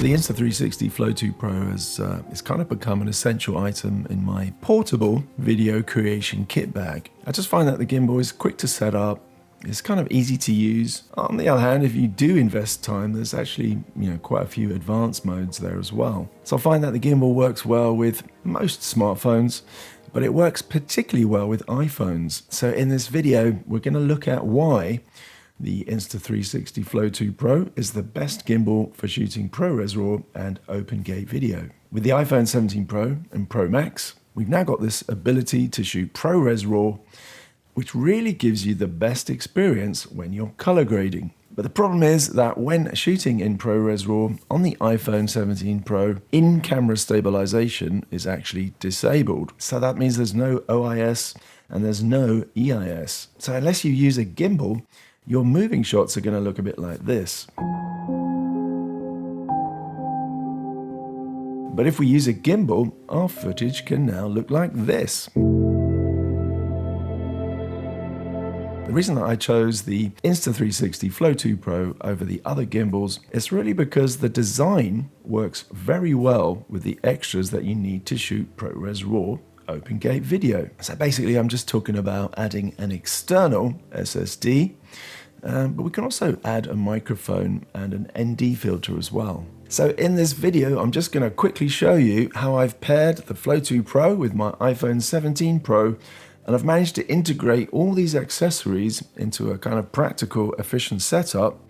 The Insta360 Flow 2 Pro has kind of become an essential item in my portable video creation kit bag. I just find that the gimbal is quick to set up, it's kind of easy to use. On the other hand, if you do invest time, there's actually quite a few advanced modes there as well. So I find that the gimbal works well with most smartphones, but it works particularly well with iPhones. So in this video, we're going to look at why the Insta360 Flow 2 Pro is the best gimbal for shooting ProRes RAW and open gate video. With the iPhone 17 Pro and Pro Max, we've now got this ability to shoot ProRes RAW, which really gives you the best experience when you're color grading. But the problem is that when shooting in ProRes RAW on the iPhone 17 Pro, in-camera stabilization is actually disabled. So that means there's no OIS and there's no EIS. So unless you use a gimbal, your moving shots are going to look a bit like this. But if we use a gimbal, our footage can now look like this. The reason that I chose the Insta360 Flow 2 Pro over the other gimbals is really because the design works very well with the extras that you need to shoot ProRes RAW open gate video. So basically I'm just talking about adding an external SSD, but we can also add a microphone and an ND filter as well. So in this video, I'm just going to quickly show you how I've paired the Flow 2 Pro with my iPhone 17 Pro, and I've managed to integrate all these accessories into a kind of practical, efficient setup.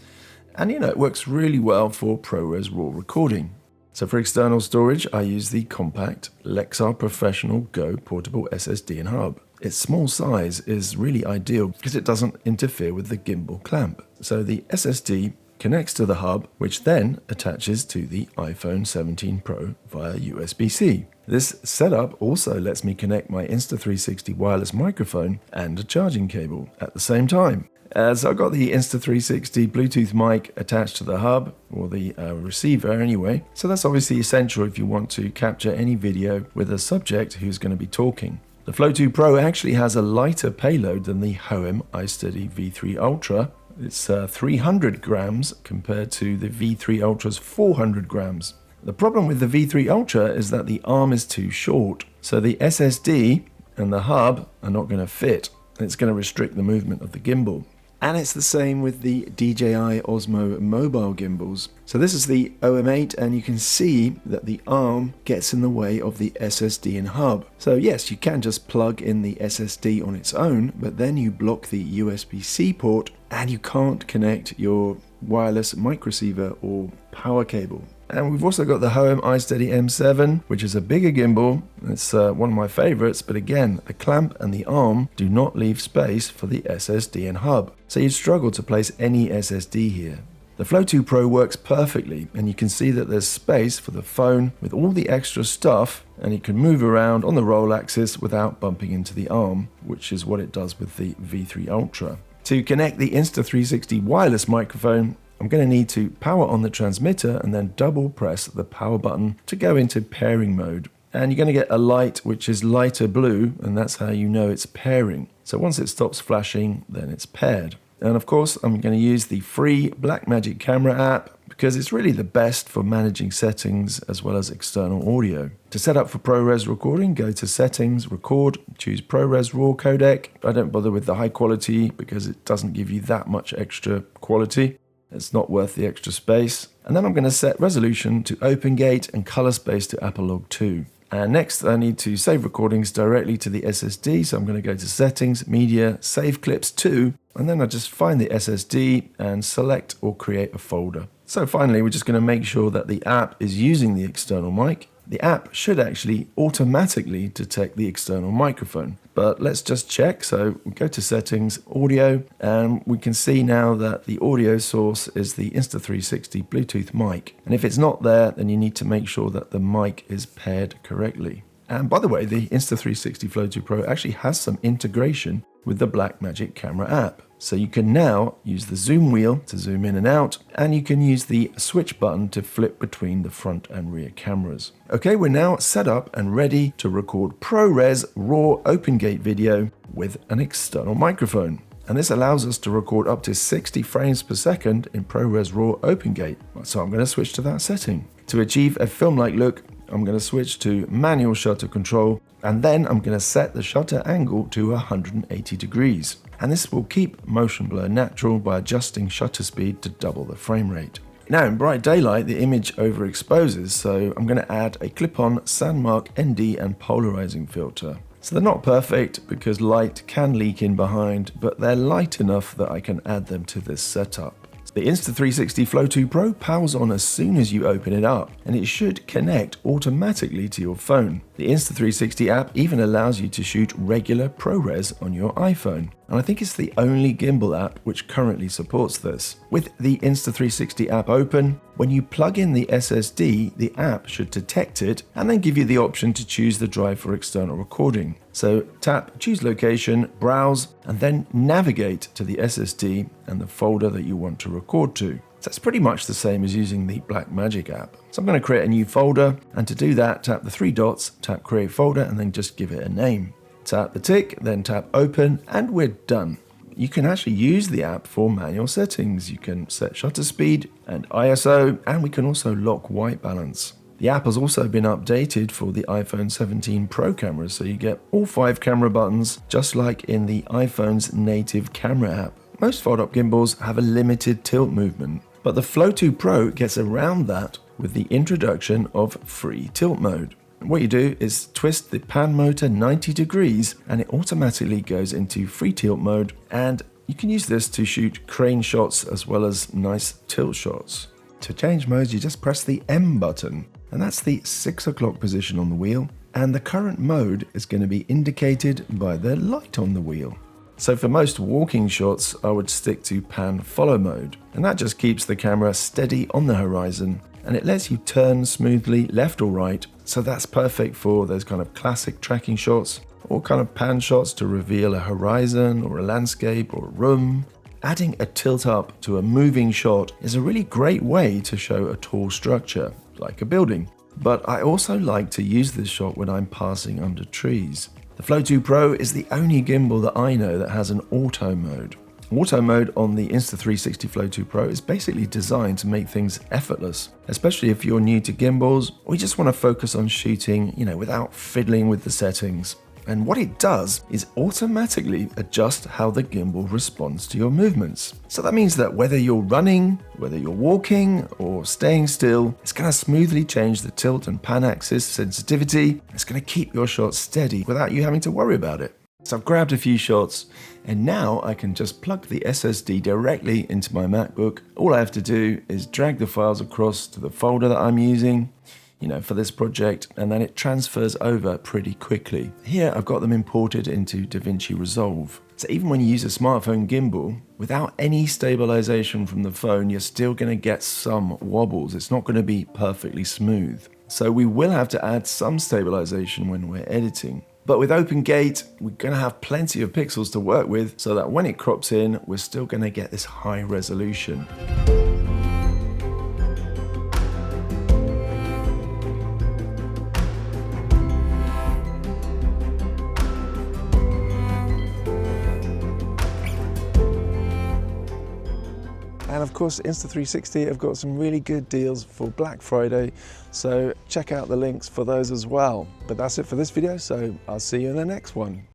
And it works really well for ProRes RAW recording. So for external storage, I use the compact Lexar Professional Go portable SSD and hub. Its small size is really ideal because it doesn't interfere with the gimbal clamp. So the SSD connects to the hub, which then attaches to the iPhone 17 Pro via USB-C. This setup also lets me connect my Insta360 wireless microphone and a charging cable at the same time. So I've got the Insta360 Bluetooth mic attached to the hub, or the receiver anyway. So that's obviously essential if you want to capture any video with a subject who's going to be talking. The Flow 2 Pro actually has a lighter payload than the Hohem iSteady V3 Ultra. It's 300 grams compared to the V3 Ultra's 400 grams. The problem with the V3 Ultra is that the arm is too short, so the SSD and the hub are not going to fit. It's going to restrict the movement of the gimbal. And it's the same with the DJI Osmo Mobile gimbals. So this is the OM8, and you can see that the arm gets in the way of the SSD and hub. So yes, you can just plug in the SSD on its own, but then you block the USB-C port and you can't connect your wireless mic receiver or power cable. And we've also got the Hohem iSteady M7, which is a bigger gimbal. It's one of my favorites, but again, the clamp and the arm do not leave space for the SSD and hub. So you'd struggle to place any SSD here. The Flow 2 Pro works perfectly, and you can see that there's space for the phone with all the extra stuff, and it can move around on the roll axis without bumping into the arm, which is what it does with the V3 Ultra. To connect the Insta360 wireless microphone, I'm going to need to power on the transmitter and then double press the power button to go into pairing mode. And you're going to get a light which is lighter blue, and that's how you know it's pairing. So once it stops flashing, then it's paired. And of course, I'm going to use the free Blackmagic Camera app because it's really the best for managing settings as well as external audio. To set up for ProRes recording, go to Settings, Record, choose ProRes RAW codec. I don't bother with the high quality because it doesn't give you that much extra quality. It's not worth the extra space. And then I'm going to set resolution to open gate and color space to Apolog 2. And next I need to save recordings directly to the SSD. So I'm going to go to Settings, Media, Save Clips to, and then I just find the SSD and select or create a folder. So finally, we're just going to make sure that the app is using the external mic. The app should actually automatically detect the external microphone, but let's just check. So we go to Settings, Audio, and we can see now that the audio source is the Insta360 Bluetooth mic. And if it's not there, then you need to make sure that the mic is paired correctly. And by the way, the Insta360 Flow 2 Pro actually has some integration with the Blackmagic Camera app. So you can now use the zoom wheel to zoom in and out, and you can use the switch button to flip between the front and rear cameras. Okay, we're now set up and ready to record ProRes RAW open gate video with an external microphone. And this allows us to record up to 60 frames per second in ProRes RAW open gate. So I'm going to switch to that setting. To achieve a film-like look, I'm going to switch to manual shutter control, and then I'm going to set the shutter angle to 180 degrees. And this will keep motion blur natural by adjusting shutter speed to double the frame rate. Now in bright daylight, the image overexposes, so I'm going to add a clip-on Sandmarc ND and polarizing filter. So they're not perfect because light can leak in behind, but they're light enough that I can add them to this setup. The Insta360 Flow 2 Pro powers on as soon as you open it up, and it should connect automatically to your phone. The Insta360 app even allows you to shoot regular ProRes on your iPhone, and I think it's the only gimbal app which currently supports this. With the Insta360 app open, when you plug in the SSD, the app should detect it and then give you the option to choose the drive for external recording. So tap Choose Location, Browse, and then navigate to the SSD and the folder that you want to record to. So it's pretty much the same as using the Blackmagic app. So I'm going to create a new folder, and to do that, tap the three dots, tap Create Folder, and then just give it a name. Tap the tick, then tap Open, and we're done. You can actually use the app for manual settings. You can set shutter speed and ISO, and we can also lock white balance. The app has also been updated for the iPhone 17 Pro cameras, so you get all 5 camera buttons, just like in the iPhone's native camera app. Most fold-up gimbals have a limited tilt movement, but the Flow 2 Pro gets around that with the introduction of free tilt mode. What you do is twist the pan motor 90 degrees and it automatically goes into free tilt mode, and you can use this to shoot crane shots as well as nice tilt shots. To change modes, you just press the M button, and that's the 6 o'clock position on the wheel, and the current mode is going to be indicated by the light on the wheel. So for most walking shots, I would stick to pan follow mode, and that just keeps the camera steady on the horizon, and it lets you turn smoothly left or right, so that's perfect for those kind of classic tracking shots, or kind of pan shots to reveal a horizon or a landscape or a room. Adding a tilt up to a moving shot is a really great way to show a tall structure, like a building. But I also like to use this shot when I'm passing under trees. The Flow 2 Pro is the only gimbal that I know that has an auto mode. Auto mode on the Insta360 Flow 2 Pro is basically designed to make things effortless, especially if you're new to gimbals or you just want to focus on shooting, without fiddling with the settings. And what it does is automatically adjust how the gimbal responds to your movements. So that means that whether you're running, whether you're walking or staying still, it's going to smoothly change the tilt and pan axis sensitivity. It's going to keep your shot steady without you having to worry about it. So I've grabbed a few shots, and now I can just plug the SSD directly into my MacBook. All I have to do is drag the files across to the folder that I'm using, for this project, and then it transfers over pretty quickly. Here I've got them imported into DaVinci Resolve. So even when you use a smartphone gimbal, without any stabilization from the phone, you're still going to get some wobbles. It's not going to be perfectly smooth. So we will have to add some stabilization when we're editing. But with Open Gate, we're going to have plenty of pixels to work with, so that when it crops in, we're still going to get this high resolution. And of course, Insta360 have got some really good deals for Black Friday, so check out the links for those as well. But that's it for this video, so I'll see you in the next one.